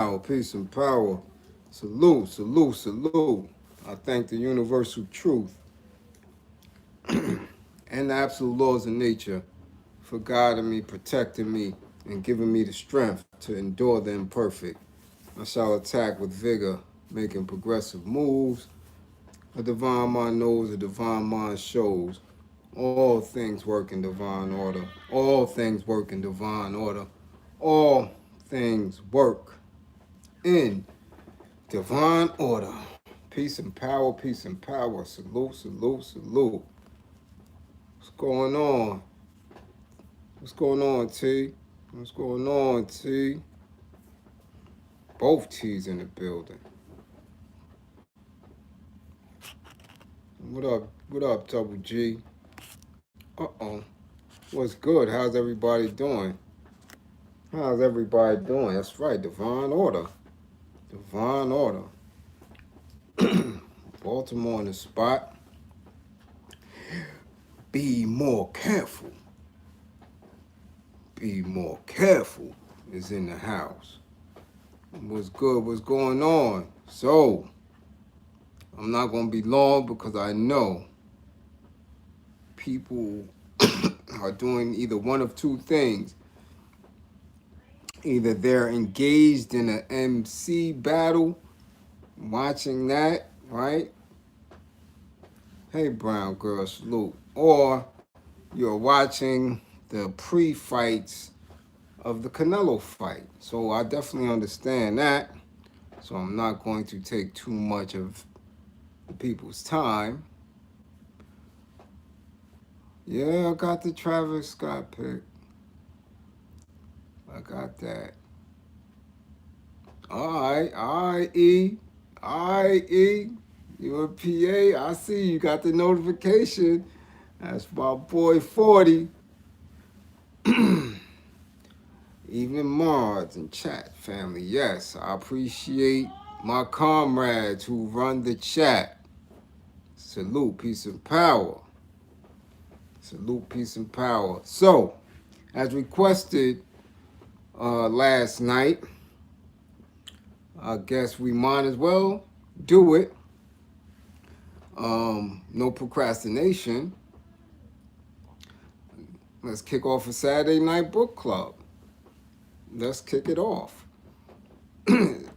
Peace and power. Salute, salute, salute. I thank the universal truth and the absolute laws of nature for guiding me, protecting me, and giving me the strength to endure the imperfect. I shall attack with vigor, making progressive moves. A divine mind knows, a divine mind shows. All things work in divine order. All things work in divine order. All things work in divine order. Peace and power, peace and power. Salute, salute, salute. What's going on? What's going on, T? What's going on, T? Both T's in the building. What up? What up, Double G? Uh-oh. What's good? How's everybody doing? How's everybody doing? That's right, divine order. Divine order. Baltimore in the spot. Be more careful. Be more careful is in the house. What's good? What's going on? So, I'm not going to be long because I know people are doing either one of two things. Either they're engaged in an MC battle, watching that, right? Hey, brown girl, salute. Or you're watching the pre-fights of the Canelo fight. So I definitely understand that. So I'm not going to take too much of the people's time. Yeah, I got the Travis Scott pick. I got that. All right, E. All right, E. You a PA? I see you got the notification. That's my boy 40. Even Mars and chat family. Yes, I appreciate my comrades who run the chat. Salute, peace and power. Salute, peace and power. So, as requested last night, I guess we might as well do it. No procrastination. Let's kick off a Saturday night book club. Let's kick it off.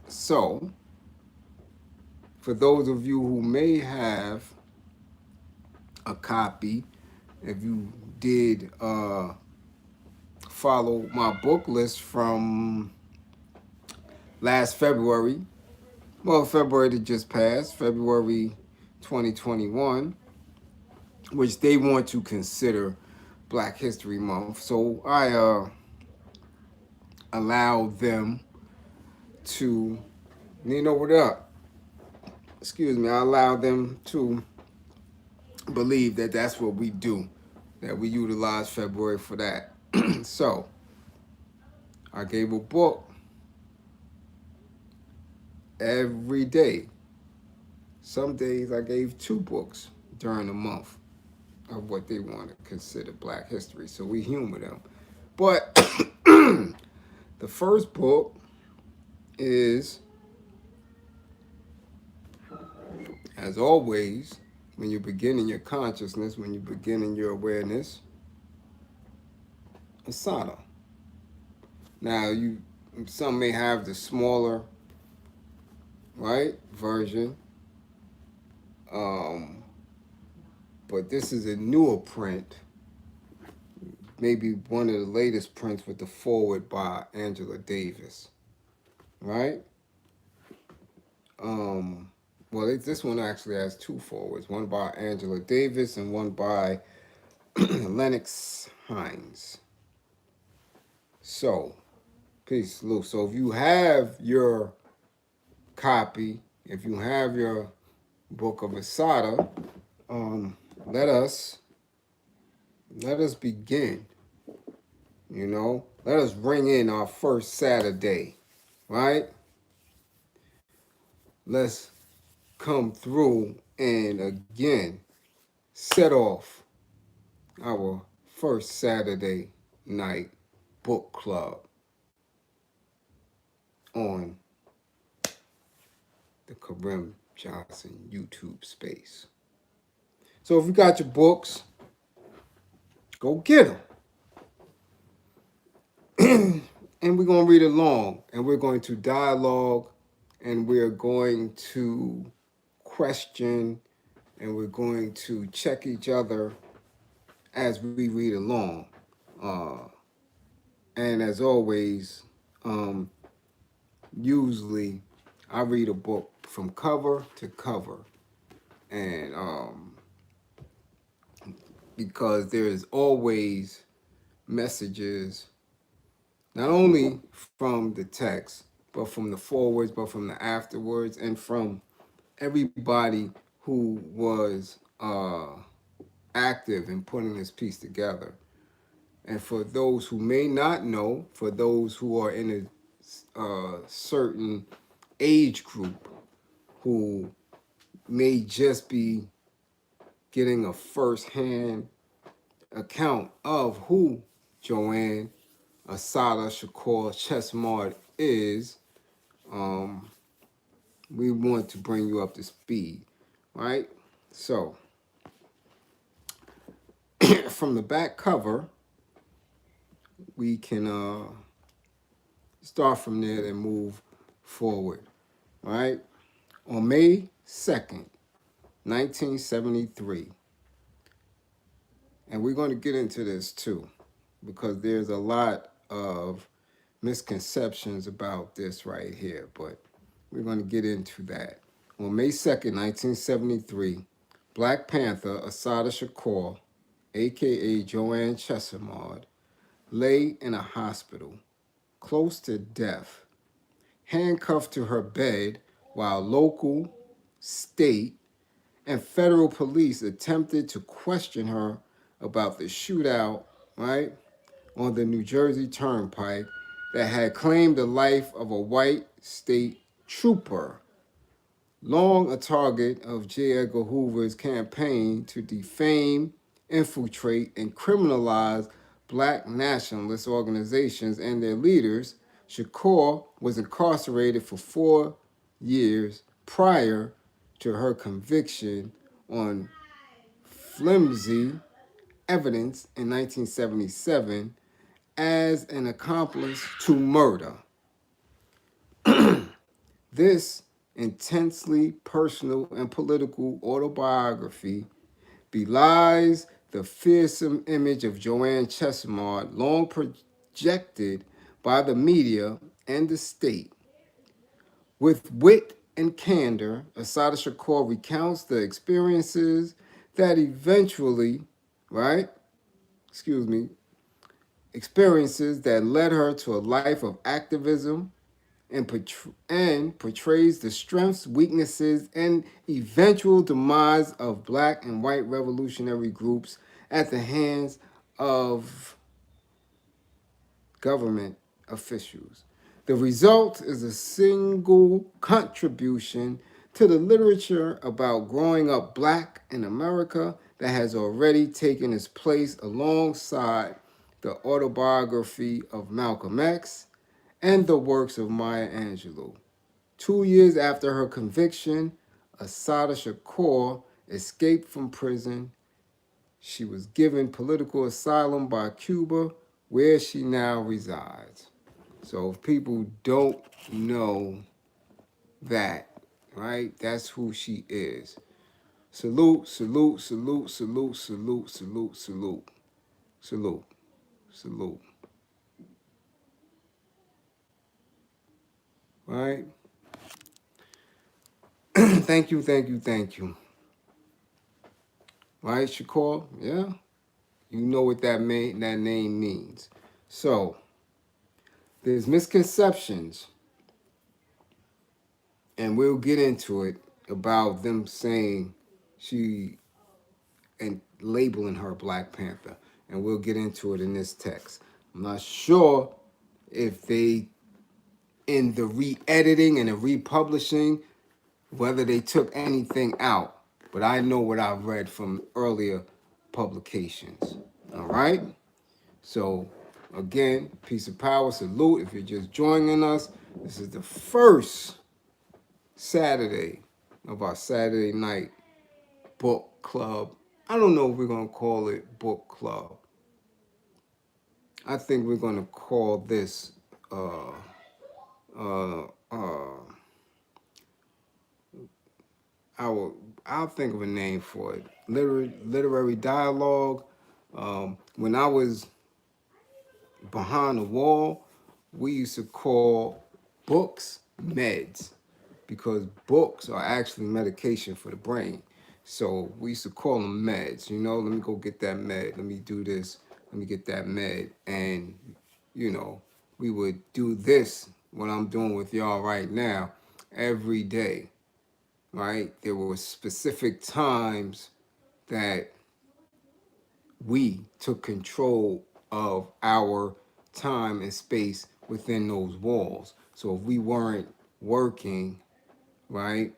So, for those of you who may have a copy, if you did follow my book list from last February, well, February that just passed, February 2021, which they want to consider Black History Month. So I allow them to, what up? Excuse me, I allow them to believe that that's what we do, that we utilize February for that. So I gave a book every day. Some days I gave 2 books during the month of what they want to consider Black history. So we humor them. But the first book is, as always, when you're beginning your consciousness, when you're beginning your awareness, Assata. Now, some may have the smaller, right, version, but this is a newer print, maybe one of the latest prints with the foreword by Angela Davis, right? Well, this one actually has 2 forewords, one by Angela Davis and one by Lennox Hines. So, peace, Lou. So if you have your copy, if you have your book of Assata, let us begin. Let us bring in our first Saturday, right? Let's come through and again set off our first Saturday night book club on Karim Johnson YouTube space. So if you got your books, go get them. And we're going to read along, and we're going to dialogue, and we're going to question, and we're going to check each other as we read along. And as always, usually I read a book from cover to cover. And because there is always messages, not only from the text, but from the forwards, but from the afterwards, and from everybody who was active in putting this piece together. And for those who may not know, for those who are in a certain age group who may just be getting a first-hand account of who Joanne Assata Shakur Chesmard is, we want to bring you up to speed, right? So, from the back cover, we can start from there and move forward, right? On May 2nd, 1973, and we're going to get into this too, because there's a lot of misconceptions about this right here, but we're going to get into that. On May 2nd, 1973, Black Panther Assata Shakur, a.k.a. Joanne Chesmard, lay in a hospital, close to death, handcuffed to her bed while local, state, and federal police attempted to question her about the shootout, right, on the New Jersey Turnpike that had claimed the life of a white state trooper, long a target of J. Edgar Hoover's campaign to defame, infiltrate, and criminalize Black nationalist organizations and their leaders. Shakur was incarcerated for 4 years prior to her conviction on flimsy evidence in 1977 as an accomplice to murder. This intensely personal and political autobiography belies the fearsome image of Joanne Chesmard long projected by the media and the state. With wit and candor, Assata Shakur recounts the experiences that experiences that led her to a life of activism, and portrays the strengths, weaknesses, and eventual demise of Black and white revolutionary groups at the hands of government officials. The result is a single contribution to the literature about growing up Black in America that has already taken its place alongside the autobiography of Malcolm X and the works of Maya Angelou. 2 years after her conviction, Assata Shakur escaped from prison. She was given political asylum by Cuba, where she now resides. So if people don't know that, right, that's who she is. Salute, salute, salute, salute, salute, salute, salute, salute, salute. Right? Thank you, thank you, thank you. Right, Shakur? Yeah? You know what that name means. So, there's misconceptions, and we'll get into it, about them saying she and labeling her Black Panther. And we'll get into it in this text. I'm not sure if they, in the re-editing and the republishing, whether they took anything out. But I know what I've read from earlier publications. All right? So, again, peace of power, salute. If you're just joining us, this is the first Saturday of our Saturday night book club. I don't know if we're going to call it book club. I think we're going to call this uh, uh, uh, I'll think of a name for it. Literary dialogue. When I was behind the wall, we used to call books meds because books are actually medication for the brain. So we used to call them meds. Let me go get that med. Let me do this. Let me get that med. And, we would do this, what I'm doing with y'all right now, every day, right? There were specific times that we took control of our time and space within those walls. So if we weren't working, right,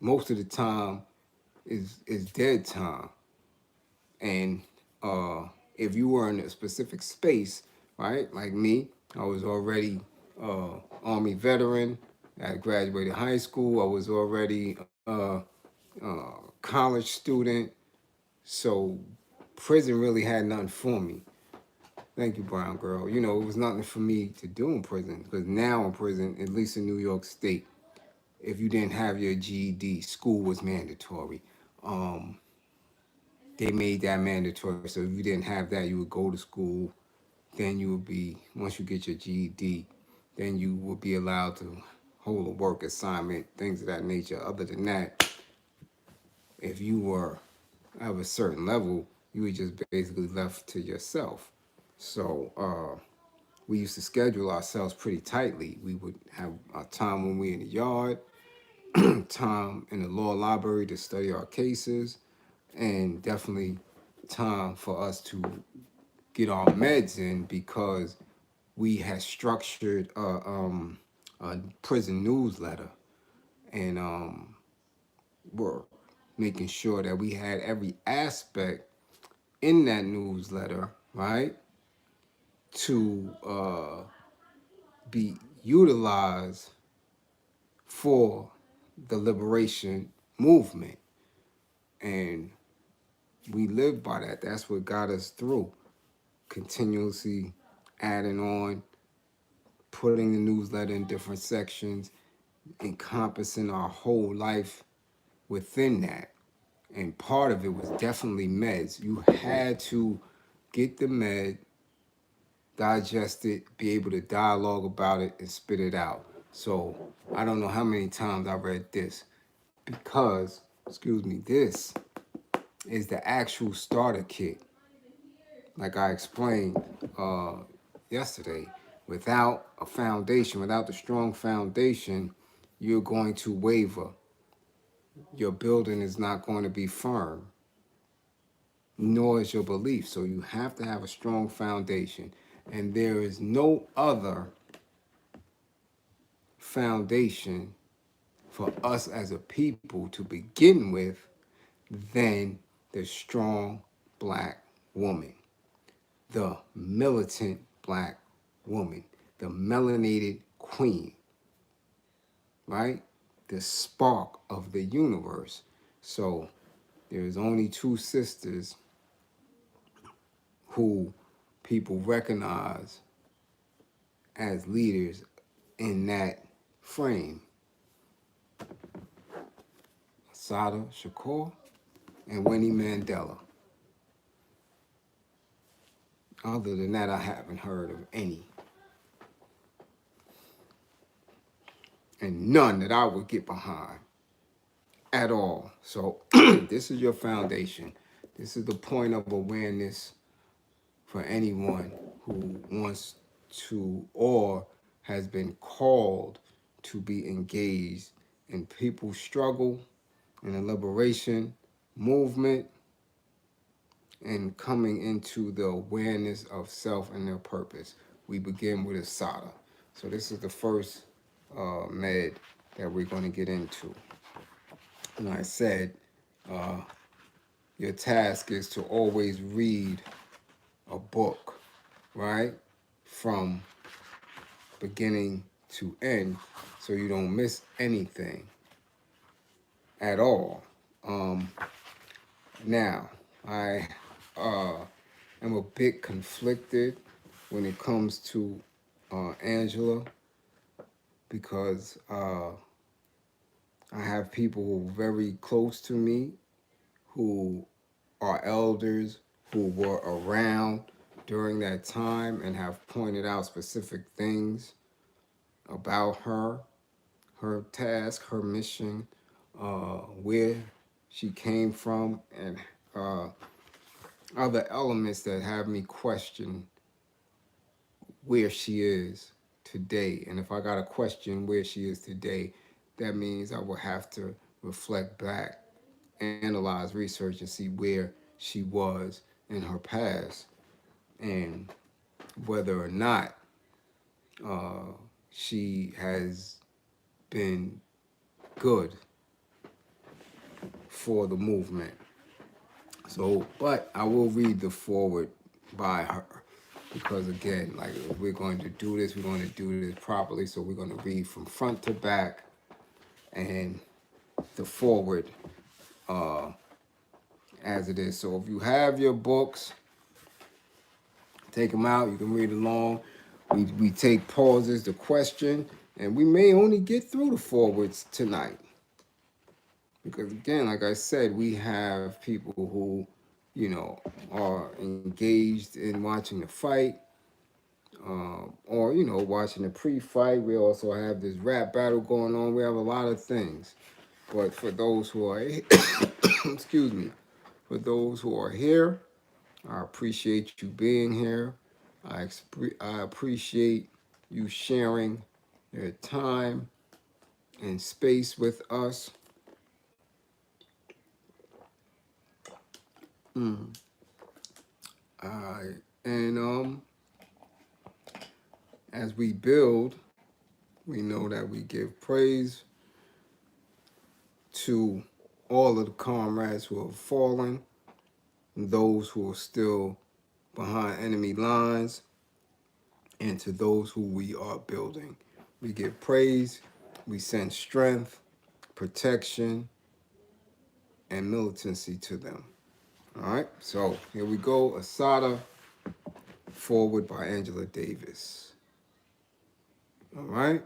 most of the time is dead time. And if you were in a specific space, right, like me, I was already Army veteran. I graduated high school. I was already college student. So prison really had nothing for me. Thank you, brown girl. It was nothing for me to do in prison because now in prison, at least in New York State, if you didn't have your GED, school was mandatory. Um, they made that mandatory. So if you didn't have that, you would go to school. Then you would be, once you get your GED, then you would be allowed to hold a work assignment, things of that nature. Other than that, if you were of a certain level, you were just basically left to yourself. So we used to schedule ourselves pretty tightly. We would have a time when we in the yard, time in the law library to study our cases, and definitely time for us to get our meds in because we had structured a prison newsletter and were making sure that we had every aspect in that newsletter, right, to be utilized for the liberation movement. And we live by that. That's what got us through. Continuously adding on, putting the newsletter in different sections, encompassing our whole life within that. And part of it was definitely meds. You had to get the med, digest it, be able to dialogue about it, and spit it out. So I don't know how many times I read this because, this is the actual starter kit. Like I explained yesterday, without a foundation, without the strong foundation, you're going to waver. Your building is not going to be firm, nor is your belief. So you have to have a strong foundation. And there is no other foundation for us as a people to begin with than the strong black woman, the militant black woman, the melanated queen, right? The spark of the universe. So there's only two sisters who people recognize as leaders in that frame. Assata Shakur and Winnie Mandela. Other than that, I haven't heard of any. And none that I would get behind at all. So this is your foundation. This is the point of awareness for anyone who wants to or has been called to be engaged in people's struggle in the liberation movement and coming into the awareness of self and their purpose. We begin with Assata. So this is the first med that we're going to get into. And I said, your task is to always read a book, right? From beginning to end, so you don't miss anything at all. Um, Now, I am a bit conflicted when it comes to Angela because I have people who are very close to me who are elders who were around during that time and have pointed out specific things about her, her task, her mission, where she came from, and uh, other elements that have me question where she is today. And if I got to question where she is today, that means I will have to reflect back, analyze, research, and see where she was in her past and whether or not uh, she has been good for the movement. So, but I will read the forward by her because again, like if we're going to do this, we're going to do this properly. So we're going to read from front to back and the forward uh, as it is. So if you have your books, take them out. You can read along. We take pauses to question, and we may only get through the forwards tonight because again, like I said, we have people who, you know, are engaged in watching the fight. Or you know, watching the pre-fight. We also have this rap battle going on. We have a lot of things. But for those who are, excuse me, for those who are here, I appreciate you being here. I appreciate you sharing your time and space with us. Mm. And as we build, we know that we give praise to all of the comrades who have fallen, and those who are still behind enemy lines, and to those who we are building. We give praise, we send strength, protection, and militancy to them. All right, so here we go. Assata, forward by Angela Davis. All right.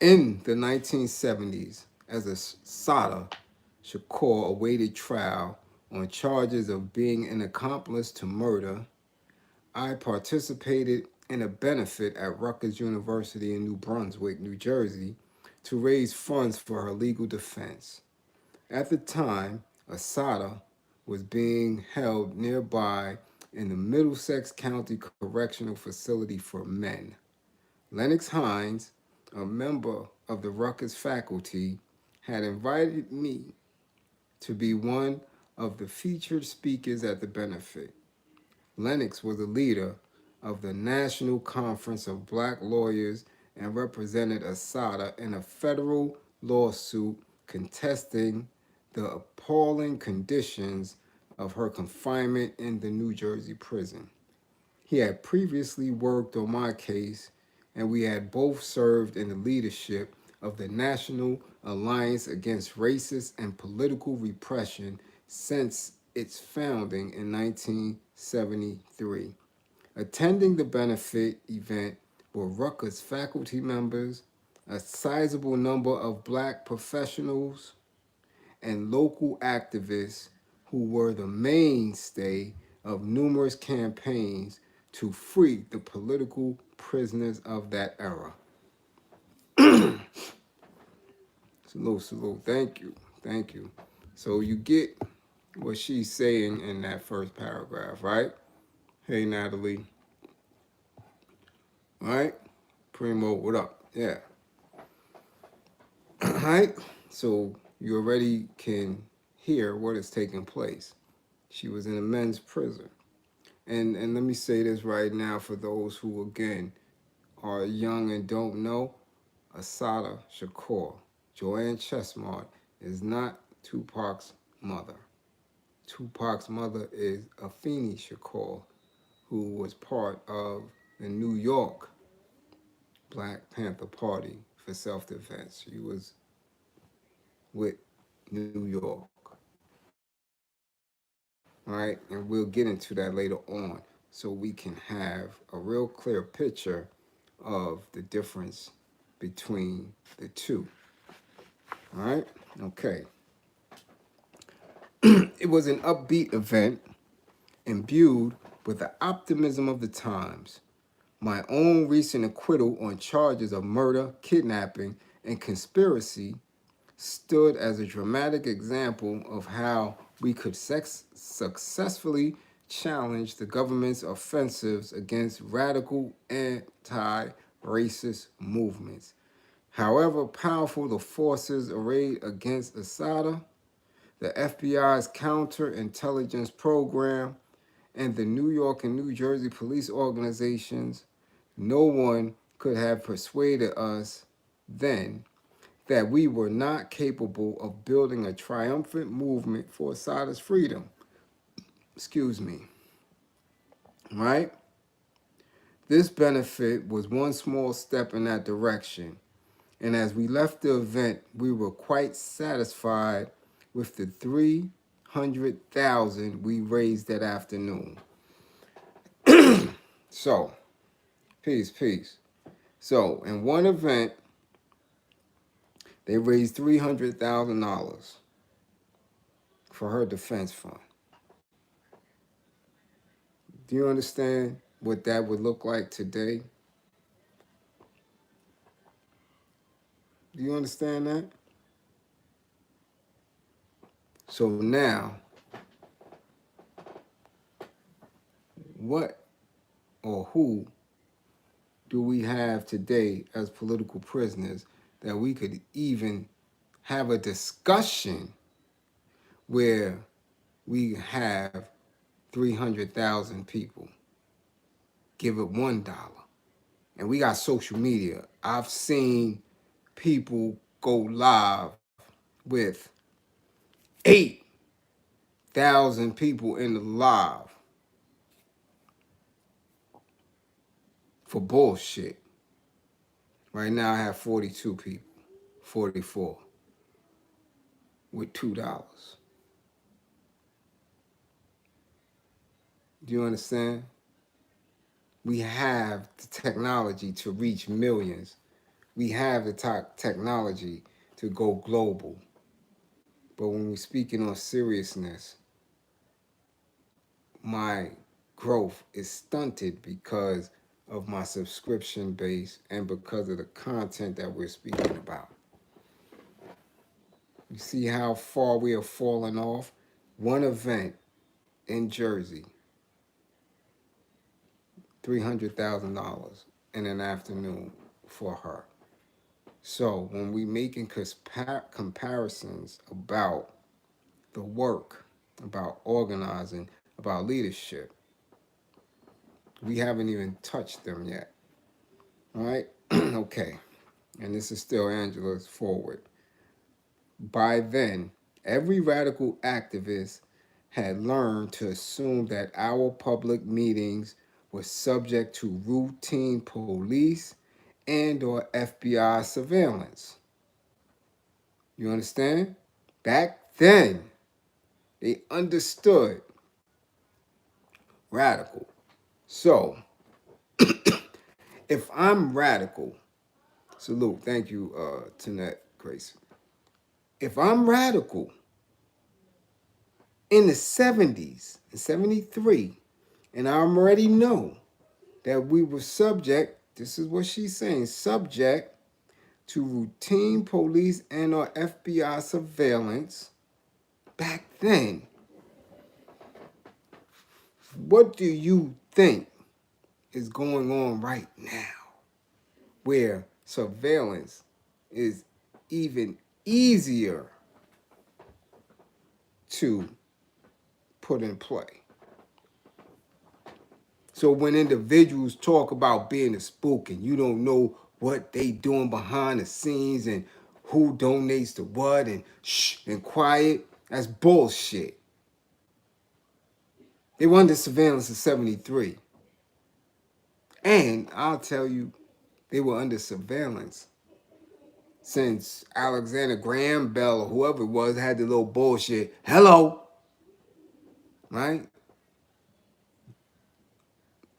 In the 1970s, as Assata Shakur awaited trial on charges of being an accomplice to murder, I participated in a benefit at Rutgers University in New Brunswick, New Jersey, to raise funds for her legal defense. At the time, Assata was being held nearby in the Middlesex County Correctional Facility for Men. Lennox Hines, a member of the Rutgers faculty, had invited me to be one of the featured speakers at the benefit. Lennox was a leader of the National Conference of Black Lawyers and represented Assata in a federal lawsuit contesting the appalling conditions of her confinement in the New Jersey prison. He had previously worked on my case, and we had both served in the leadership of the National Alliance Against Racist and Political Repression since its founding in 1973. Attending the benefit event were Rutgers faculty members, a sizable number of black professionals, and local activists who were the mainstay of numerous campaigns to free the political prisoners of that era. Salute, salute. Thank you. Thank you. So you get what she's saying in that first paragraph, right? Hey, Natalie. All right? Primo, what up? Yeah. All right? So you already can hear what is taking place. She was in a men's prison. And let me say this right now for those who, again, are young and don't know, Assata Shakur, Joanne Chestnut, is not Tupac's mother. Tupac's mother is Afeni Shakur, who was part of the New York Black Panther Party for self-defense. She was with New York. All right, and we'll get into that later on so we can have a real clear picture of the difference between the two. All right, okay. It was an upbeat event imbued with the optimism of the times. My own recent acquittal on charges of murder, kidnapping, and conspiracy stood as a dramatic example of how we could successfully challenge the government's offensives against radical anti-racist movements. However powerful the forces arrayed against Assata, the FBI's counterintelligence program, and the New York and New Jersey police organizations, no one could have persuaded us then that we were not capable of building a triumphant movement for Assata's freedom. Excuse me. Right? This benefit was one small step in that direction. And as we left the event, we were quite satisfied with the 300,000 we raised that afternoon. So, peace. So, in one event, they raised $300,000 for her defense fund. Do you understand what that would look like today? Do you understand that? So now, what or who do we have today as political prisoners that we could even have a discussion where we have 300,000 people give it $1? And we got social media. I've seen people go live with 8,000 people in the live for bullshit. Right now I have 42 people, 44, with $2. Do you understand? We have the technology to reach millions. We have the technology to go global. But when we're speaking on seriousness, my growth is stunted because of my subscription base and because of the content that we're speaking about. You see how far we have fallen off? One event in Jersey, $300,000 in an afternoon for her. So when we making comparisons about the work, about organizing, about leadership, we haven't even touched them yet. All right? Okay. And this is still Angela's forward. By then, every radical activist had learned to assume that our public meetings were subject to routine police and or FBI surveillance. You understand? Back then, they understood radical. So, if I'm radical, salute, thank you, Tanette Grayson. If I'm radical in the 70s, in 73, and I already know that we were subject, this is what she's saying, subject to routine police and or FBI surveillance back then, what do you think is going on right now where surveillance is even easier to put in play? So when individuals talk about being a spook and you don't know what they doing behind the scenes and who donates to what and shh and quiet, that's bullshit. They were under surveillance in 73. And I'll tell you They were under surveillance since Alexander Graham Bell or whoever it was had the little bullshit. Hello, right?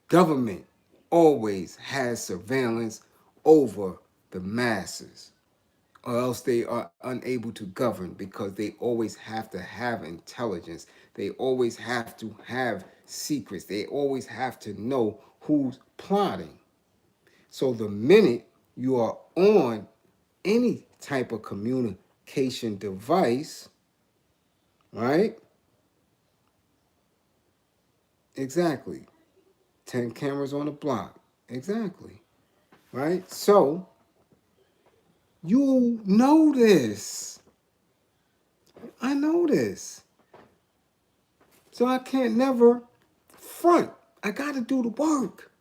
Government always has surveillance over the masses, or else they are unable to govern because they always have to have intelligence. They always have to have secrets. They always have to know who's plotting. So the minute you are on any type of communication device, right? Exactly. 10 cameras on the block. Exactly. Right? So you know this. I know this. So I can't never front. I got to do the work.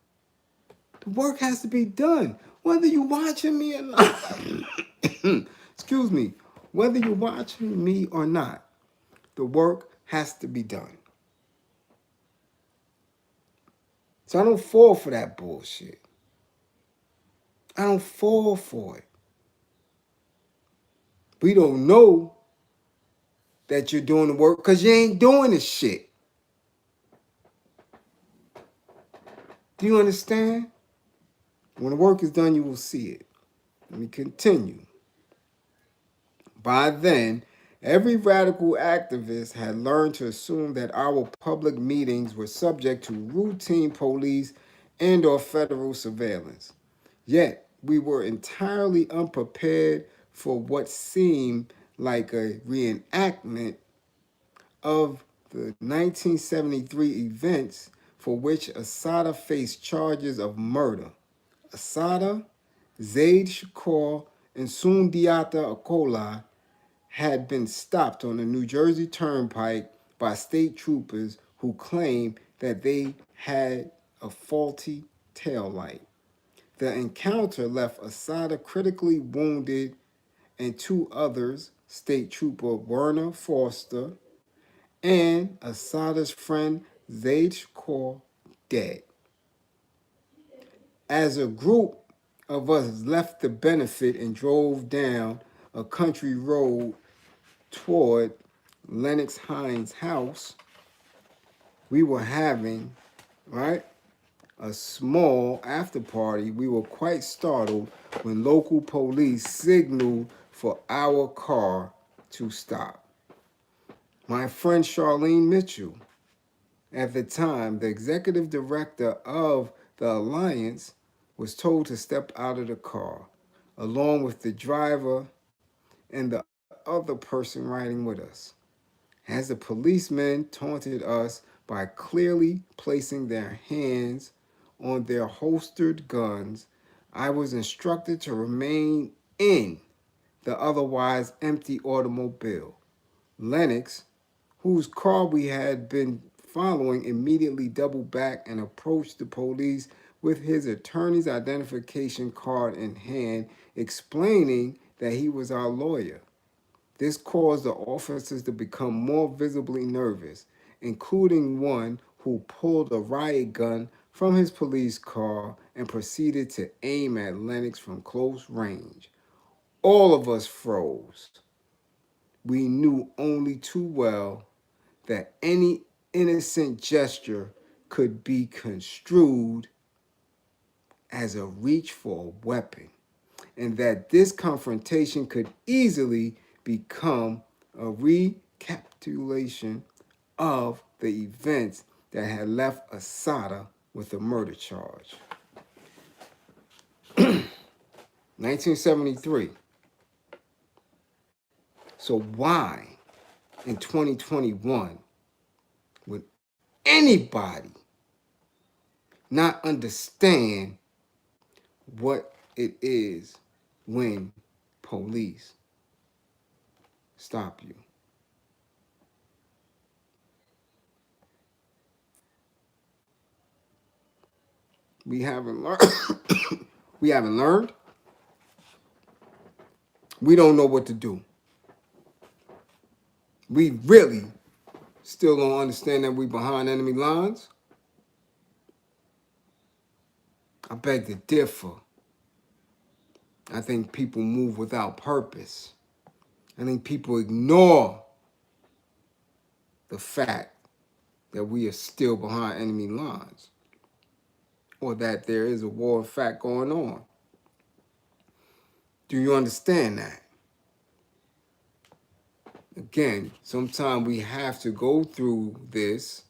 The work has to be done. Whether you're watching me or not. Excuse me. Whether you're watching me or not, the work has to be done. So I don't fall for that bullshit. I don't fall for it. We don't know that you're doing the work because you ain't doing the shit. Do you understand? When the work is done, you will see it. Let me continue. By then, every radical activist had learned to assume that our public meetings were subject to routine police and or federal surveillance. Yet, we were entirely unprepared for what seemed like a reenactment of the 1973 events for which Assata faced charges of murder. Assata, Zaid Shakur, and Sundiata Akola had been stopped on the New Jersey Turnpike by state troopers who claimed that they had a faulty taillight. The encounter left Assata critically wounded and two others, State Trooper Werner Foster and Assata's friend Zaid Shakur, dead. As a group of us left the benefit and drove down a country road toward Lennox Hines' house, we were having, right, a small after party. We were quite startled when local police signaled for our car to stop. My friend Charlene Mitchell, at the time the executive director of the Alliance, was told to step out of the car, along with the driver and the other person riding with us. As the policemen taunted us by clearly placing their hands on their holstered guns, I was instructed to remain in the otherwise empty automobile. Lennox, whose car we had been following, immediately doubled back and approached the police with his attorney's identification card in hand, explaining that he was our lawyer. This caused the officers to become more visibly nervous, including one who pulled a riot gun from his police car and proceeded to aim at Lennox from close range. All of us froze. We knew only too well that any innocent gesture could be construed as a reach for a weapon, and that this confrontation could easily become a recapitulation of the events that had left Assata with a murder charge. 1973. So why in 2021 would anybody not understand what it is when police stop you? We haven't learned. We haven't learned. We don't know what to do. We really still don't understand that we behind enemy lines. I beg to differ. I think people move without purpose. I think people ignore the fact that we are still behind enemy lines, or that there is a war of fact going on. Do you understand that? Again, sometimes we have to go through this,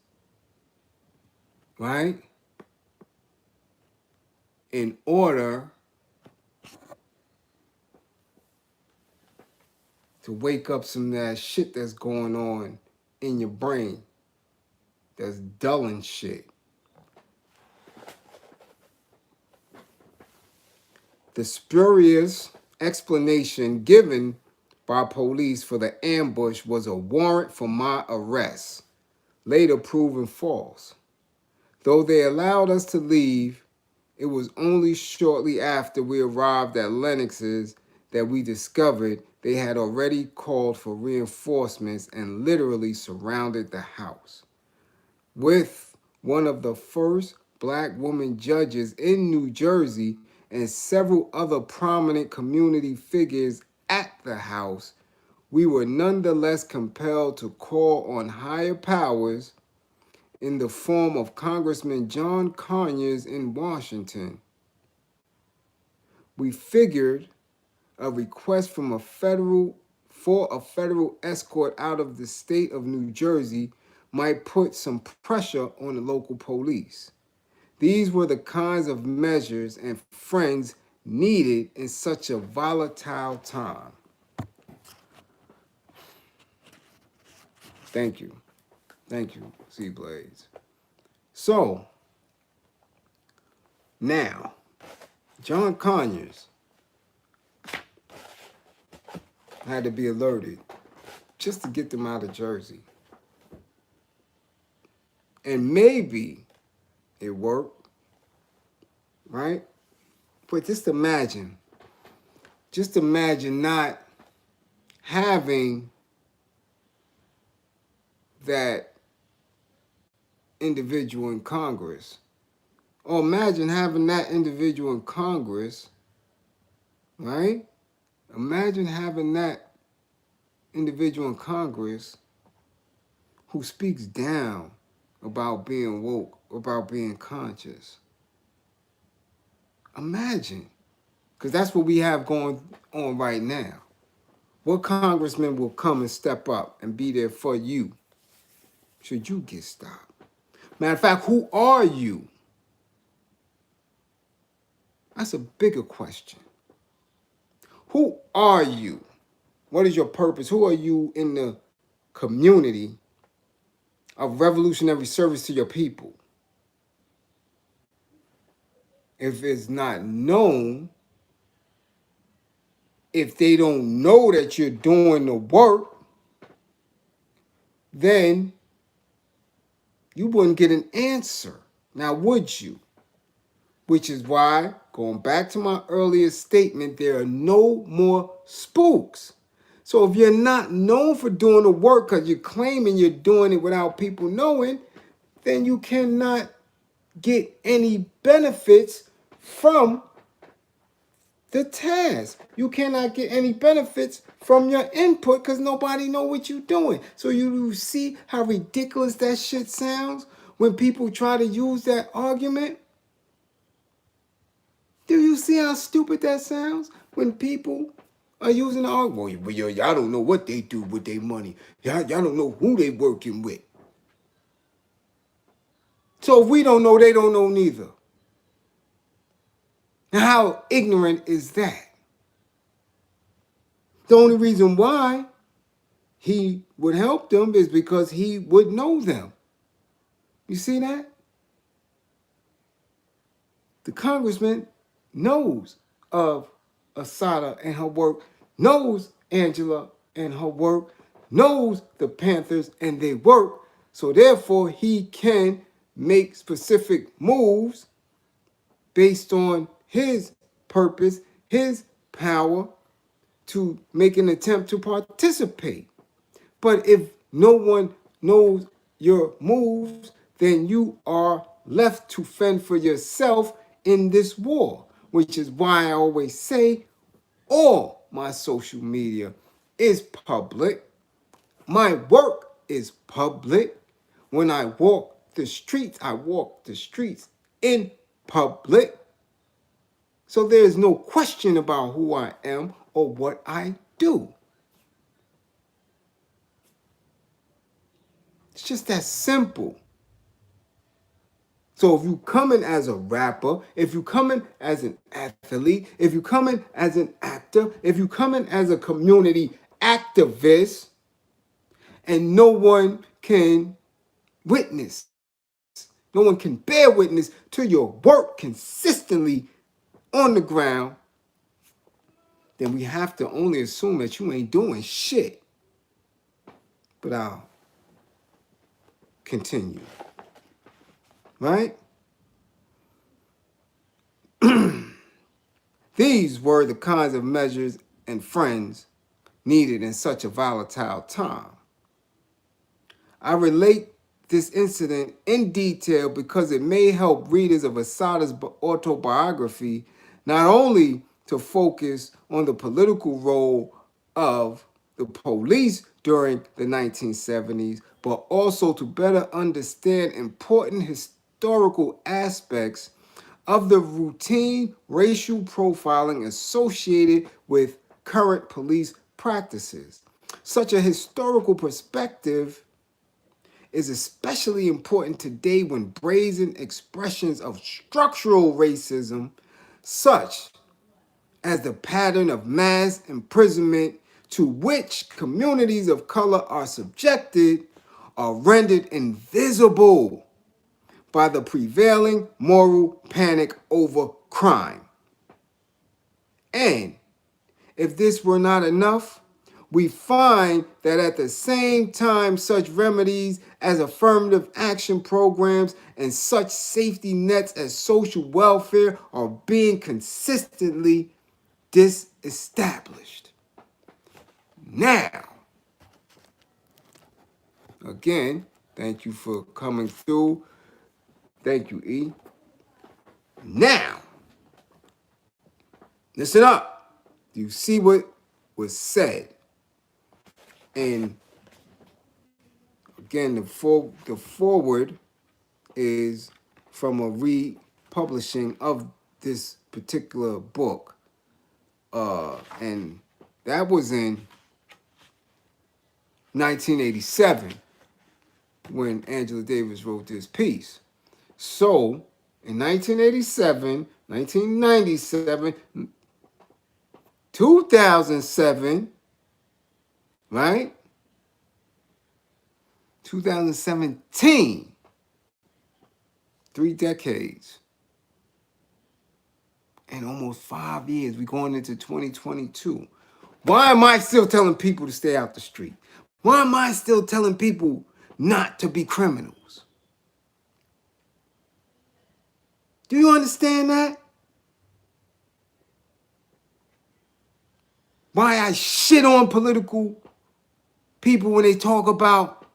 right? In order to wake up some of that shit that's going on in your brain that's dulling shit. The spurious explanation given by police for the ambush was a warrant for my arrest, later proven false. Though they allowed us to leave, it was only shortly after we arrived at Lennox's that we discovered they had already called for reinforcements and literally surrounded the house. With one of the first black woman judges in New Jersey and several other prominent community figures at the house, we were nonetheless compelled to call on higher powers in the form of Congressman John Conyers in Washington. We figured a request from a federal escort out of the state of New Jersey might put some pressure on the local police. These were the kinds of measures and friends needed in such a volatile time. Thank you. Thank you, C. Bliz. So, now, John Conyers had to be alerted just to get them out of Jersey. And maybe it worked, right? But just imagine not having that individual in Congress. Or imagine having that individual in Congress, right? Imagine having that individual in Congress who speaks down about being woke, about being conscious. Imagine, because that's what we have going on right now. What congressman will come and step up and be there for you should you get stopped? Matter of fact, who are you? That's a bigger question. Who are you? What is your purpose? Who are you in the community of revolutionary service to your people? If it's not known, if they don't know that you're doing the work, then you wouldn't get an answer. Now, would you? Which is why, going back to my earlier statement, there are no more spooks. So if you're not known for doing the work because you're claiming you're doing it without people knowing, then you cannot get any benefits from the task. You cannot get any benefits from your input because nobody know what you're doing. So you see how ridiculous that shit sounds when people try to use that argument? Do you see how stupid that sounds when people are using the argument? Well, y'all don't know what they do with their money. Y'all don't know who they working with. So if we don't know, they don't know neither. Now, how ignorant is that? The only reason why he would help them is because he would know them. You see that? The congressman knows of Assata and her work, knows Angela and her work, knows the Panthers and their work, so therefore he can make specific moves based on his purpose, his power to make an attempt to participate. But if no one knows your moves, then you are left to fend for yourself in this war, which is why I always say, All my social media is public. My work is public. When I walk the streets, I walk the streets in public. So there is no question about who I am or what I do. It's just that simple. So if you come in as a rapper, if you come in as an athlete, if you come in as an actor, if you come in as a community activist, and no one can witness, no one can bear witness to your work consistently on the ground, then we have to only assume that you ain't doing shit. But I'll continue. Right? These were the kinds of measures and friends needed in such a volatile time. I relate this incident in detail because it may help readers of Assata's autobiography not only to focus on the political role of the police during the 1970s, but also to better understand important historical aspects of the routine racial profiling associated with current police practices. Such a historical perspective is especially important today when brazen expressions of structural racism, such as the pattern of mass imprisonment to which communities of color are subjected, are rendered invisible by the prevailing moral panic over crime. And if this were not enough, we find that at the same time, such remedies as affirmative action programs and such safety nets as social welfare are being consistently disestablished. Now, again, thank you for coming through. Thank you, E. Now, listen up. Do you see what was said? And again, the forward is from a republishing of this particular book. And that was in 1987 when Angela Davis wrote this piece. So in 1987, 1997, 2007, right? 2017, 3 decades, and almost 5 years. We're going into 2022. Why am I still telling people to stay out the street? Why am I still telling people not to be criminals? Do you understand that? Why I shit on political people when they talk about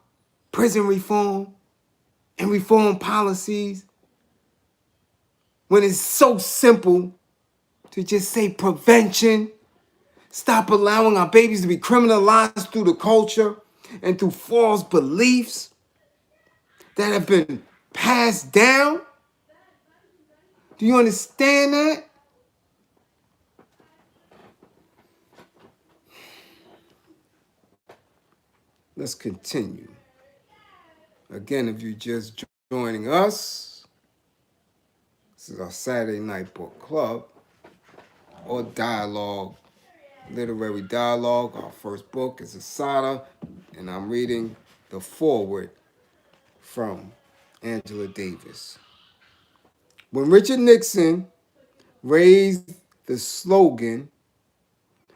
prison reform and reform policies, when it's so simple to just say prevention, stop allowing our babies to be criminalized through the culture and through false beliefs that have been passed down. Do you understand that? Let's continue. Again, if you're just joining us, this is our Saturday Night Book Club or dialogue, literary dialogue. Our first book is Assata, and I'm reading the foreword from Angela Davis. When Richard Nixon raised the slogan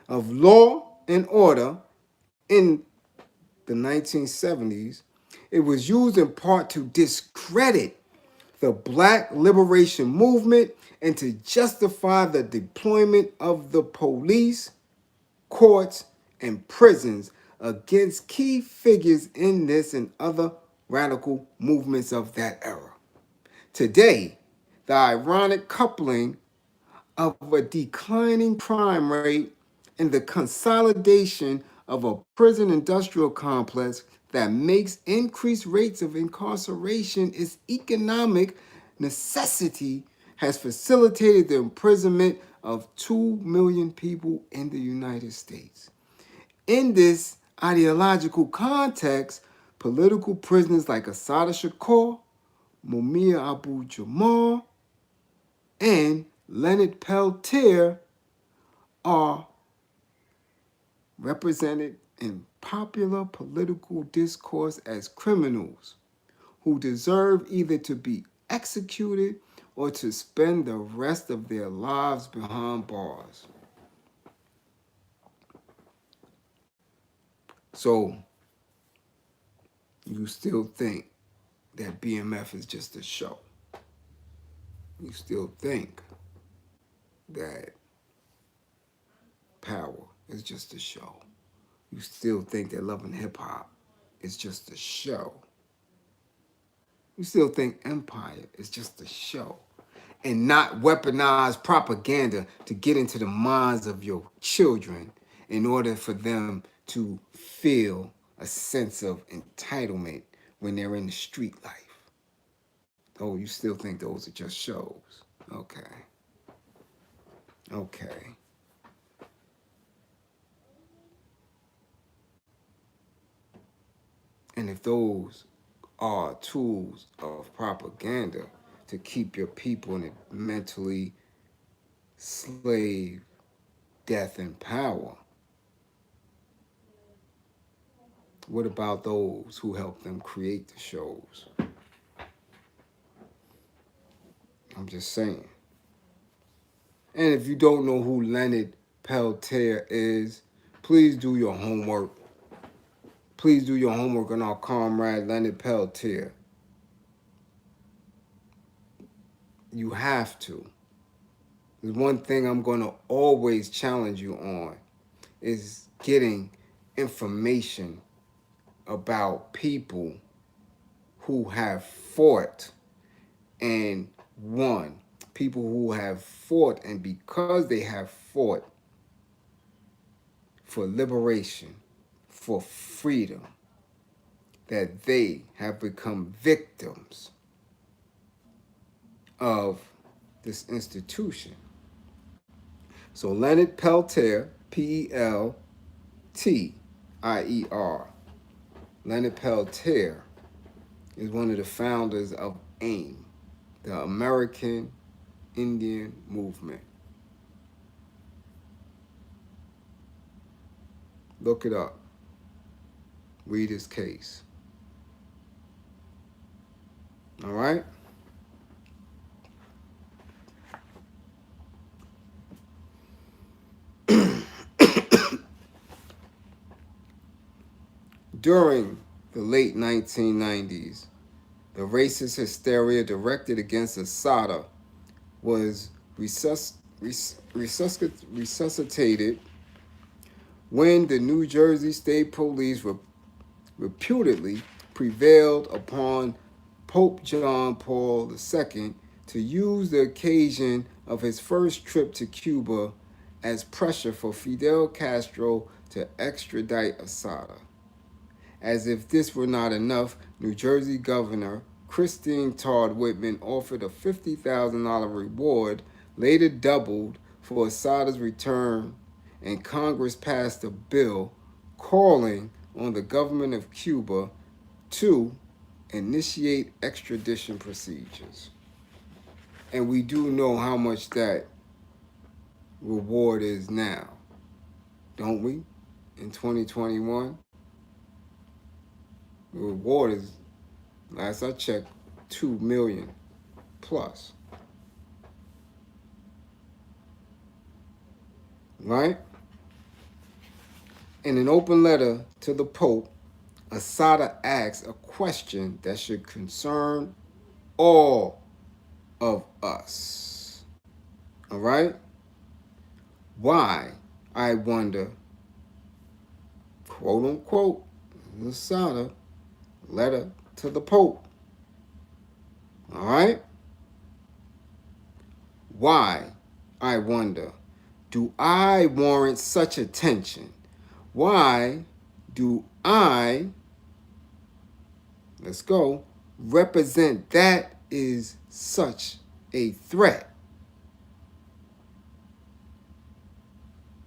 of law and order in the 1970s, it was used in part to discredit the Black liberation movement and to justify the deployment of the police, courts, and prisons against key figures in this and other radical movements of that era. Today, the ironic coupling of a declining crime rate and the consolidation of a prison industrial complex that makes increased rates of incarceration its economic necessity has facilitated the imprisonment of 2 million people in the United States. In this ideological context, political prisoners like Assata Shakur, Mumia Abu Jamal, and Leonard Peltier are represented in popular political discourse as criminals who deserve either to be executed or to spend the rest of their lives behind bars. So, you still think that BMF is just a show. You still think that Power is just a show. You still think that Love and Hip Hop is just a show. You still think Empire is just a show. And not weaponized propaganda to get into the minds of your children in order for them to feel a sense of entitlement when they're in the street life. Oh, you still think those are just shows. Okay. And if those are tools of propaganda to keep your people in a mentally slave, death, and power, what about those who helped them create the shows? I'm just saying. And if you don't know who Leonard Peltier is, please do your homework. Please do your homework on our comrade Leonard Peltier. You have to. There's one thing I'm going to always challenge you on is getting information about people who have fought and won. People who have fought, and because they have fought for liberation, for freedom, that they have become victims of this institution. So Leonard Peltier, Peltier, Leonard Peltier is one of the founders of AIM, the American Indian Movement. Look it up. Read his case. All right? During the late 1990s, the racist hysteria directed against Assata was resuscitated when the New Jersey State Police reputedly prevailed upon Pope John Paul II to use the occasion of his first trip to Cuba as pressure for Fidel Castro to extradite Assata. As if this were not enough, New Jersey Governor Christine Todd Whitman offered a $50,000 reward, later doubled, for Assata's return, and Congress passed a bill calling on the government of Cuba to initiate extradition procedures. And we do know how much that reward is now, don't we? In 2021, the reward is, last I checked, 2 million plus. Right? In an open letter to the Pope, Assata asks a question that should concern all of us. All right? Why, I wonder, quote unquote, Assata letter to the Pope. All right? Why, I wonder, do I warrant such attention? Why do I, let's go, represent that is such a threat?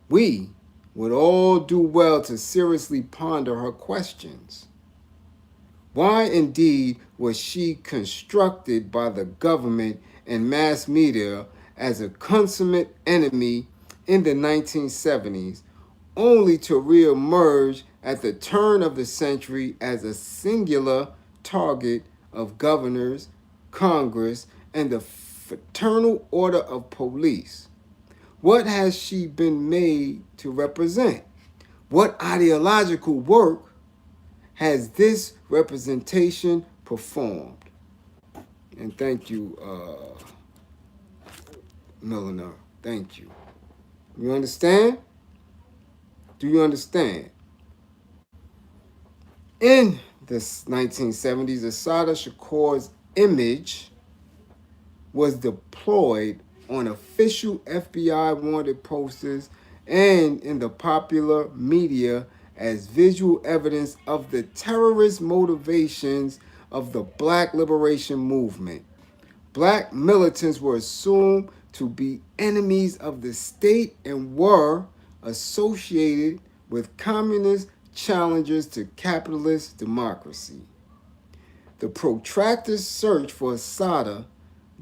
We would all do well to seriously ponder her questions. Why indeed was she constructed by the government and mass media as a consummate enemy in the 1970s, only to reemerge at the turn of the century as a singular target of governors, Congress, and the fraternal order of police? What has she been made to represent? What ideological work has this representation performed? And thank you, Milliner. Thank you. You understand? Do you understand? In the 1970s, Assata Shakur's image was deployed on official FBI wanted posters and in the popular media as visual evidence of the terrorist motivations of the Black Liberation Movement. Black militants were assumed to be enemies of the state and were associated with communist challengers to capitalist democracy. The protracted search for Assata,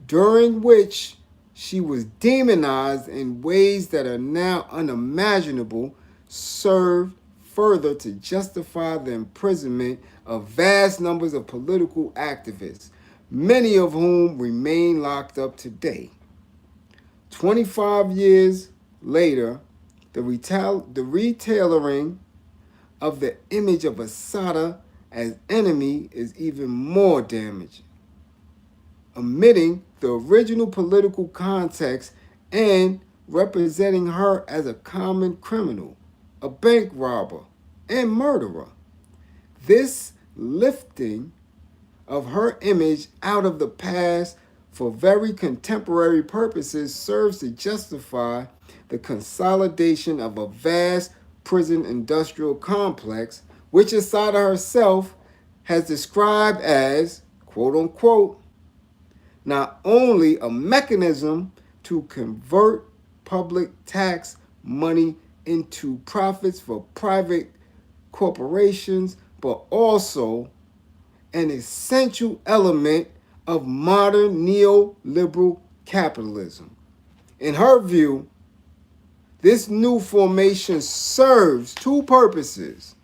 during which she was demonized in ways that are now unimaginable, served further to justify the imprisonment of vast numbers of political activists, many of whom remain locked up today. 25 years later, the retailing of the image of Assata as enemy is even more damaging, omitting the original political context and representing her as a common criminal, a bank robber, and murderer. This lifting of her image out of the past for very contemporary purposes serves to justify the consolidation of a vast prison industrial complex, which Assata herself has described as, quote unquote, not only a mechanism to convert public tax money into profits for private corporations, but also an essential element of modern neoliberal capitalism. In her view, this new formation serves two purposes.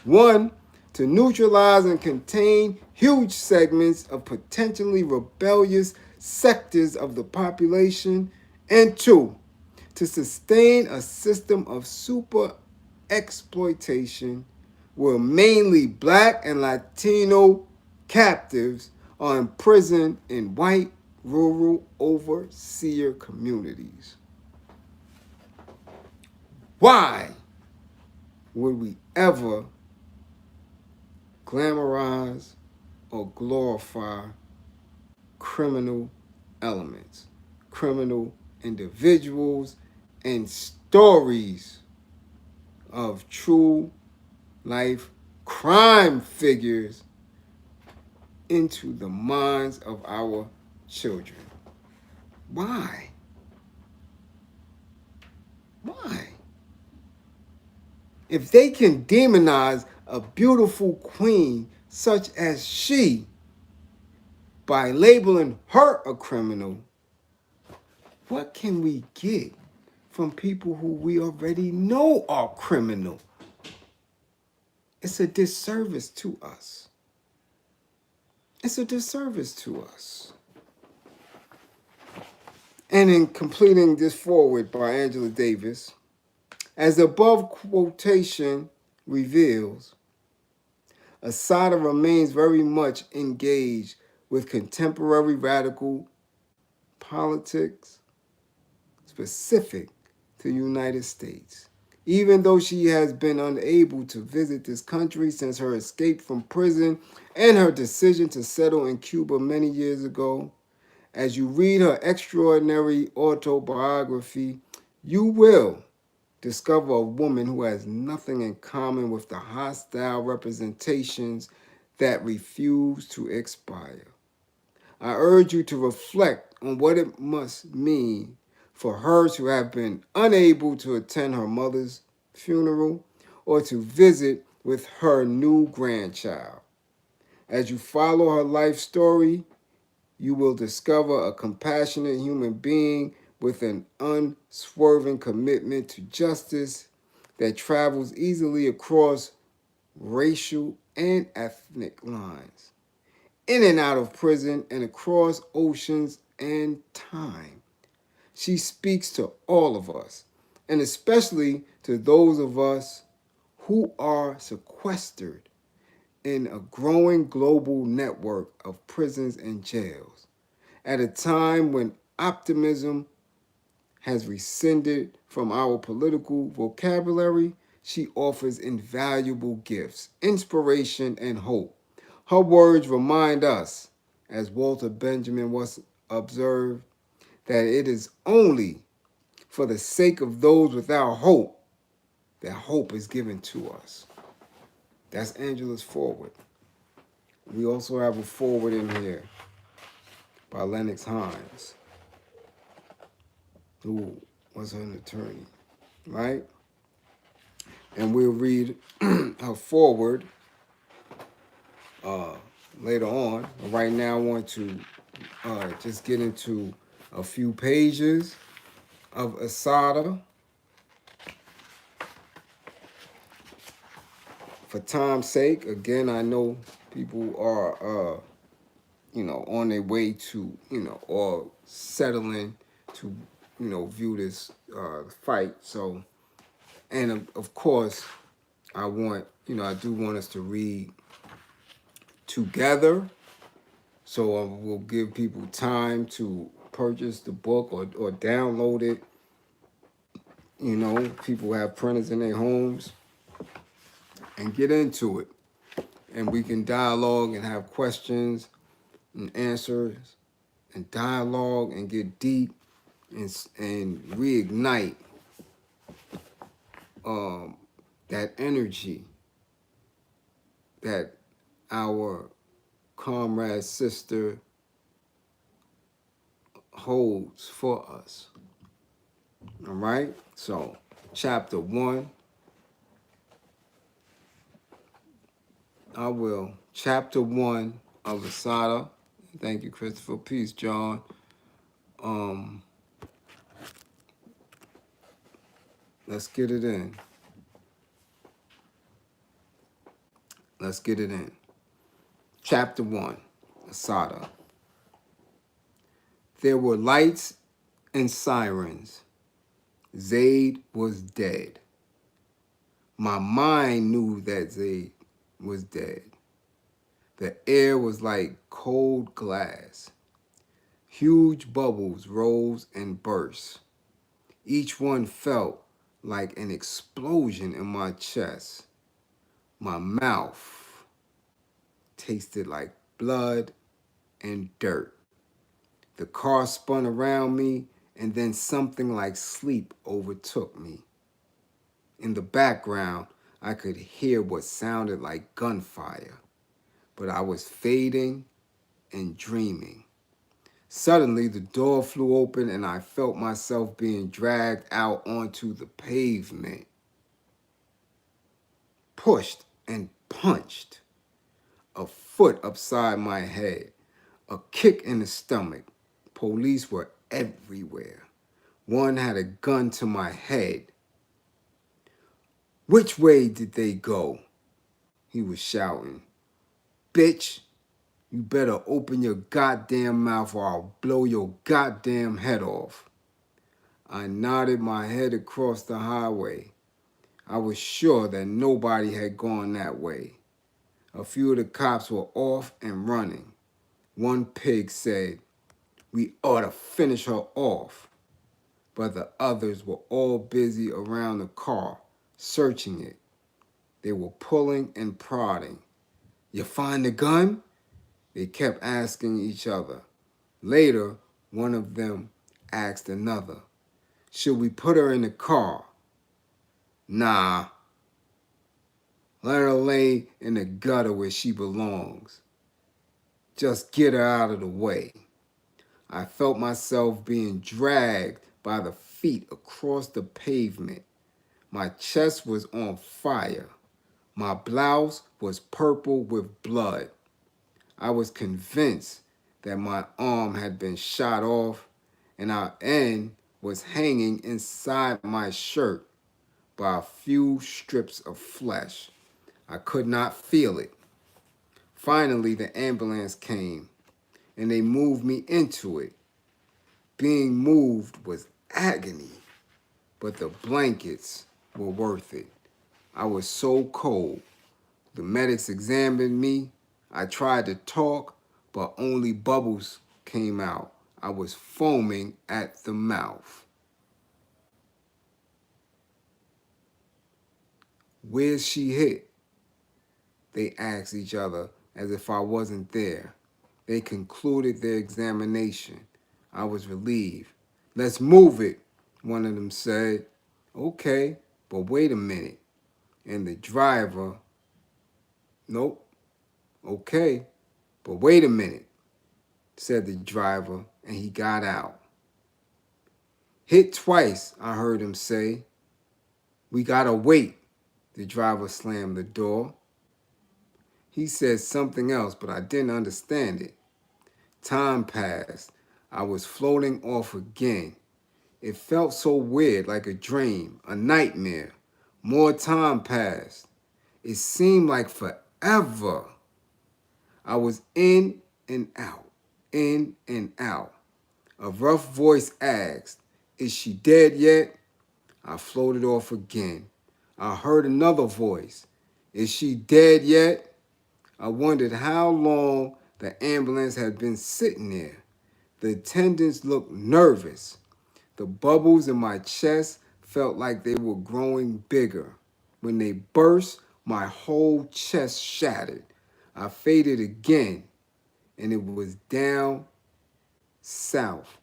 One, to neutralize and contain huge segments of potentially rebellious sectors of the population. And two, to sustain a system of super exploitation where mainly Black and Latino captives are imprisoned in white rural overseer communities. Why would we ever glamorize or glorify criminal elements, criminal individuals, and stories of true life crime figures into the minds of our children? Why? Why? If they can demonize a beautiful queen such as she by labeling her a criminal, what can we get from people who we already know are criminal? It's a disservice to us. It's a disservice to us. And in completing this foreword by Angela Davis, as the above quotation reveals, Assata remains very much engaged with contemporary radical politics specific to the United States. Even though she has been unable to visit this country since her escape from prison and her decision to settle in Cuba many years ago, as you read her extraordinary autobiography, You will discover a woman who has nothing in common with the hostile representations that refuse to expire. I urge you to reflect on what it must mean for her to have been unable to attend her mother's funeral or to visit with her new grandchild. As you follow her life story, you will discover a compassionate human being with an unswerving commitment to justice that travels easily across racial and ethnic lines, in and out of prison and across oceans and time. She speaks to all of us, and especially to those of us who are sequestered in a growing global network of prisons and jails. At a time when optimism has rescinded from our political vocabulary, she offers invaluable gifts, inspiration, and hope. Her words remind us, as Walter Benjamin once observed, that it is only for the sake of those without hope that hope is given to us. That's Angela's forward. We also have a forward in here by Lennox Hines, who was an attorney, right? And we'll read her forward later on. But right now, I want to just get into a few pages of Assata. For time's sake, again, I know people are, on their way to, or settling to, view this fight. So, and of course, I do want us to read together. So we'll give people time to purchase the book or download it. People have printers in their homes and get into it. And we can dialogue and have questions and answers and dialogue and get deep and reignite that energy that our comrade sister holds for us. All right? So, chapter 1. Chapter 1 of Assata. Thank you, Christopher. Peace, John. Let's get it in. Chapter 1, Assata. There were lights and sirens. Zaid was dead. My mind knew that Zaid was dead. The air was like cold glass. Huge bubbles rose and burst. Each one felt like an explosion in my chest. My mouth tasted like blood and dirt. The car spun around me, and then something like sleep overtook me. In the background, I could hear what sounded like gunfire, but I was fading and dreaming. Suddenly, the door flew open, and I felt myself being dragged out onto the pavement, pushed and punched. A foot upside my head, a kick in the stomach. Police were everywhere. One had a gun to my head. Which way did they go? He was shouting. Bitch, you better open your goddamn mouth or I'll blow your goddamn head off. I nodded my head across the highway. I was sure that nobody had gone that way. A few of the cops were off and running. One pig said, "We ought to finish her off." But the others were all busy around the car, searching it. They were pulling and prodding. "You find the gun?" They kept asking each other. Later, one of them asked another, Should we put her in the car? Nah. Let her lay in the gutter where she belongs. Just get her out of the way. I felt myself being dragged by the feet across the pavement. My chest was on fire. My blouse was purple with blood. I was convinced that my arm had been shot off and our end was hanging inside my shirt by a few strips of flesh. I could not feel it. Finally, the ambulance came and they moved me into it. Being moved was agony, but the blankets were worth it. I was so cold. The medics examined me. I tried to talk, but only bubbles came out. I was foaming at the mouth. Where's she hit? They asked each other as if I wasn't there. They concluded their examination. I was relieved. Let's move it, one of them said. Okay, but wait a minute. And the driver, nope, okay, but wait a minute, said the driver, and he got out. Hit twice, I heard him say. We gotta wait. The driver slammed the door. He said something else, but I didn't understand it. Time passed. I was floating off again. It felt so weird, like a dream, a nightmare. More time passed. It seemed like forever. I was in and out, in and out. A rough voice asked, "Is she dead yet?" I floated off again. I heard another voice, "Is she dead yet?" I wondered how long the ambulance had been sitting there. The attendants looked nervous. The bubbles in my chest felt like they were growing bigger. When they burst, my whole chest shattered. I faded again, and it was down south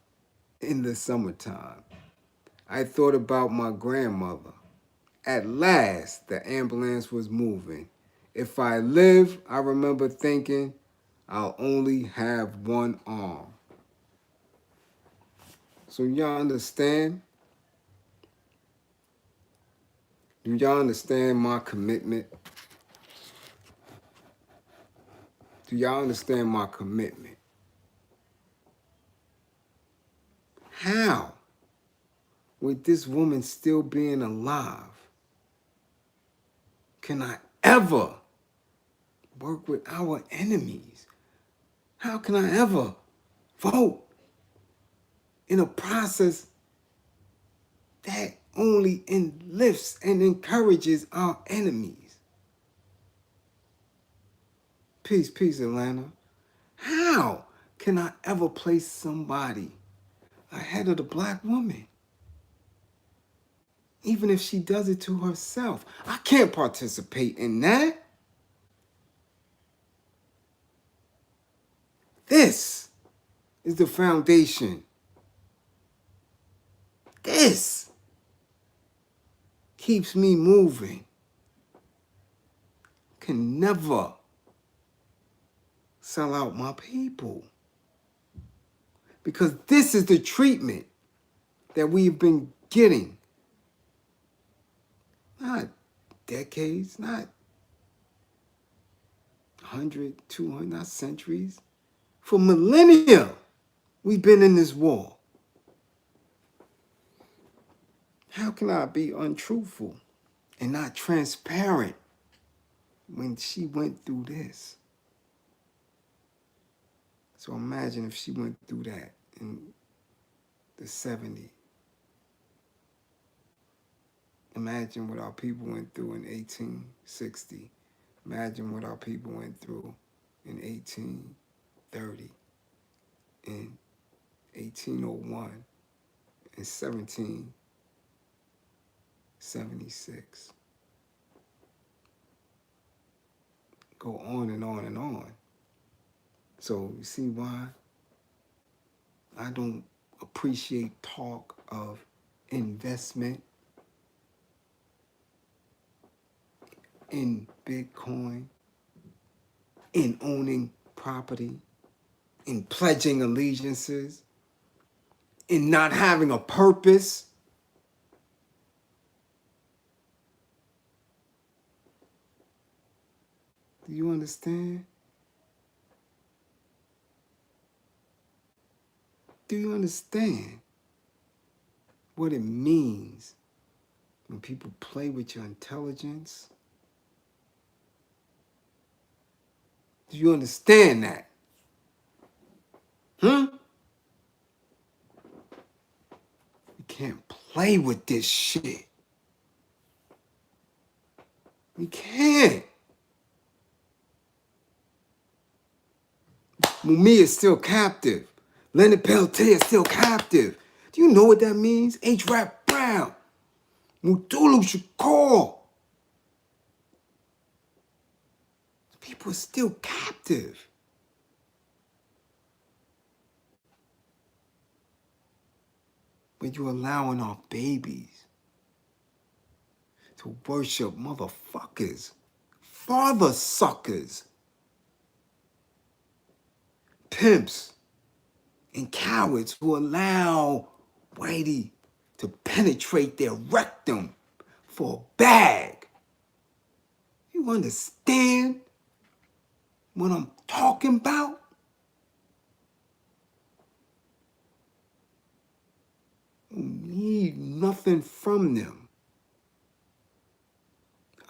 in the summertime. I thought about my grandmother. At last, the ambulance was moving. If I live, I remember thinking, I'll only have one arm. So y'all understand? Do y'all understand my commitment? Do y'all understand my commitment? How, with this woman still being alive, can I ever work with our enemies? How can I ever vote in a process that only enlifts and encourages our enemies? Peace, peace, Atlanta. How can I ever place somebody ahead of the black woman? Even if she does it to herself. I can't participate in that. This is the foundation. This keeps me moving. Can never sell out my people. Because this is the treatment that we've been getting. Not decades, not 100, 200, not centuries. For millennia, we've been in this war. How can I be untruthful and not transparent when she went through this? So imagine if she went through that in the 70s. Imagine what our people went through in 1860. Imagine what our people went through in 1830, in 1801, in 1776. Go on and on and on. So you see why I don't appreciate talk of investment in Bitcoin, in owning property, in pledging allegiances, in not having a purpose. Do you understand? Do you understand what it means when people play with your intelligence? Do you understand that? You can't play with this shit. You can't. Mumia is still captive. Leonard Peltier is still captive. Do you know what that means? H. Rap Brown. Mutulu Shakur. People are still captive. But you're allowing our babies to worship motherfuckers, father suckers, pimps, and cowards who allow Whitey to penetrate their rectum for a bag. You understand what I'm talking about? I don't need nothing from them.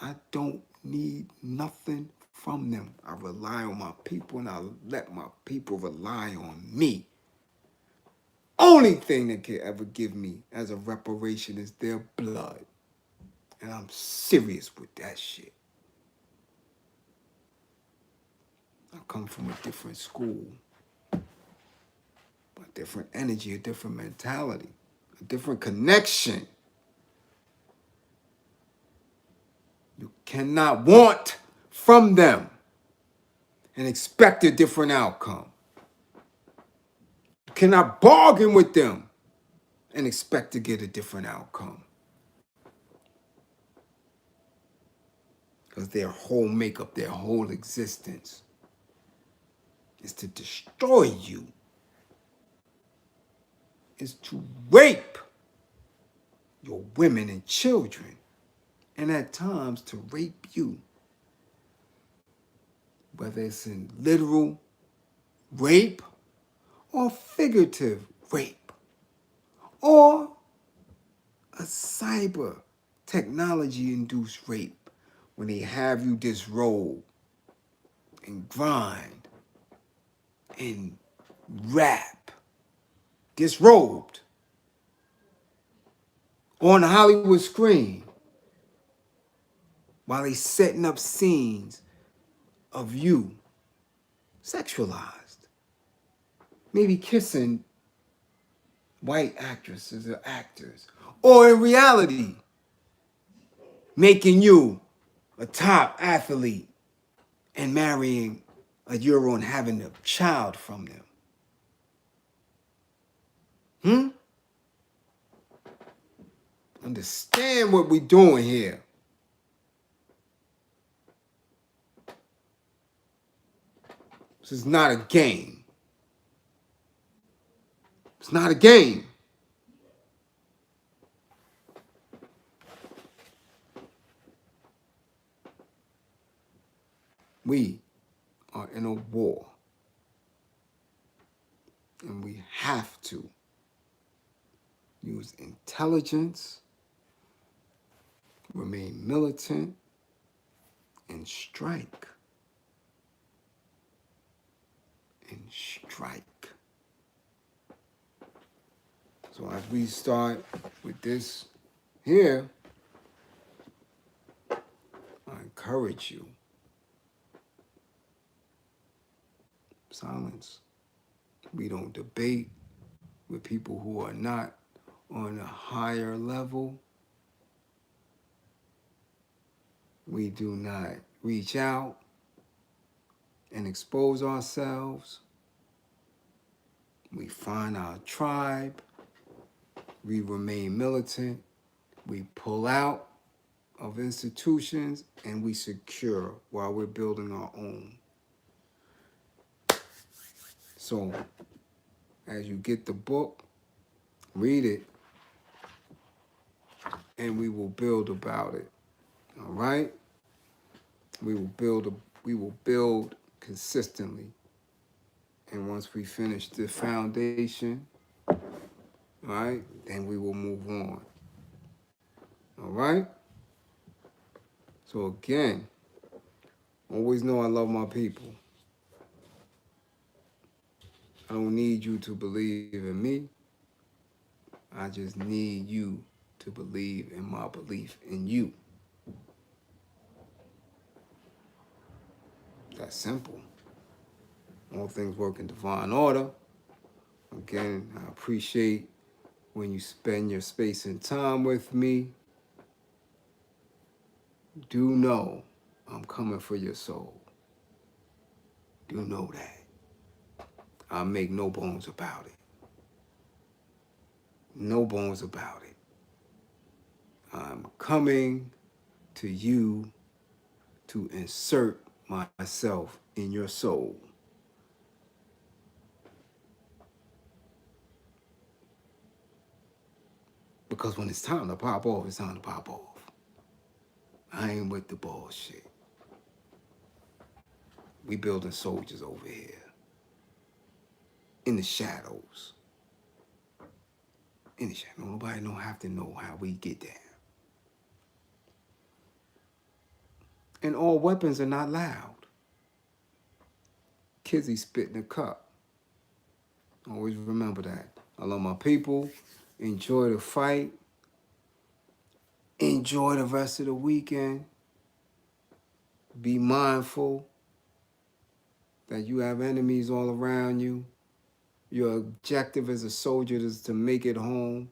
I don't need nothing from them. I rely on my people and I let my people rely on me. Only thing that can ever give me as a reparation is their blood. And I'm serious with that shit. I come from a different school, a different energy, a different mentality, a different connection. You cannot want from them and expect a different outcome. You cannot bargain with them and expect to get a different outcome. Because their whole makeup, their whole existence is to destroy you, is to rape your women and children, and at times to rape you. Whether it's in literal rape or figurative rape or a cyber technology-induced rape when they have you disrobe and grind and rap, disrobed on the Hollywood screen while they setting up scenes of you sexualized, maybe kissing white actresses or actors, or in reality, making you a top athlete and marrying a Euro and having a child from them. Understand what we're doing here. This is not a game. It's not a game. We are in a war. And we have to use intelligence, remain militant, and strike. And strike. So as we start with this here, I encourage you. Silence. We don't debate with people who are not on a higher level. We do not reach out and expose ourselves. We find our tribe We remain militant. We pull out of institutions and we secure while we're building our own. So as you get the book, read it, and we will build about it. All right? We will build consistently. And once we finish the foundation, all right, then we will move on. All right? So again, always know I love my people. I don't need you to believe in me. I just need you to believe in my belief in you. That's simple. All things work in divine order. Again, I appreciate when you spend your space and time with me. Do know I'm coming for your soul. Do know that. I make no bones about it. No bones about it. I'm coming to you to insert myself in your soul. Because when it's time to pop off, it's time to pop off. I ain't with the bullshit. We building soldiers over here. In the shadows. In the shadows. Nobody don't have to know how we get there. And all weapons are not loud. Kizzy spit in a cup. Always remember that. I love my people. Enjoy the fight. Enjoy the rest of the weekend. Be mindful that you have enemies all around you. Your objective as a soldier is to make it home,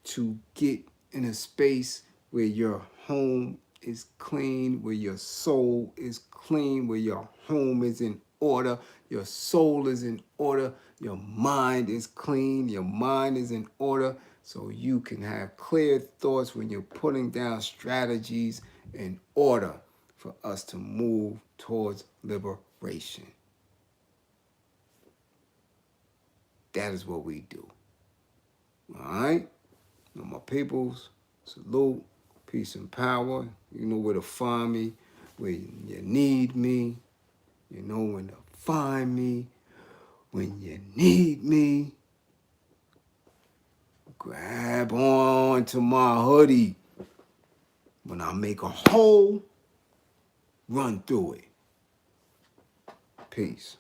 to get in a space where your home is clean, where your soul is clean, where your home is in order, your soul is in order, your mind is clean, your mind is in order, so you can have clear thoughts when you're putting down strategies in order for us to move towards liberation. That is what we do. All right? My peoples, salute, peace and power. You know where to find me when you need me. You know when to find me when you need me. Grab on to my hoodie. When I make a hole, run through it. Peace.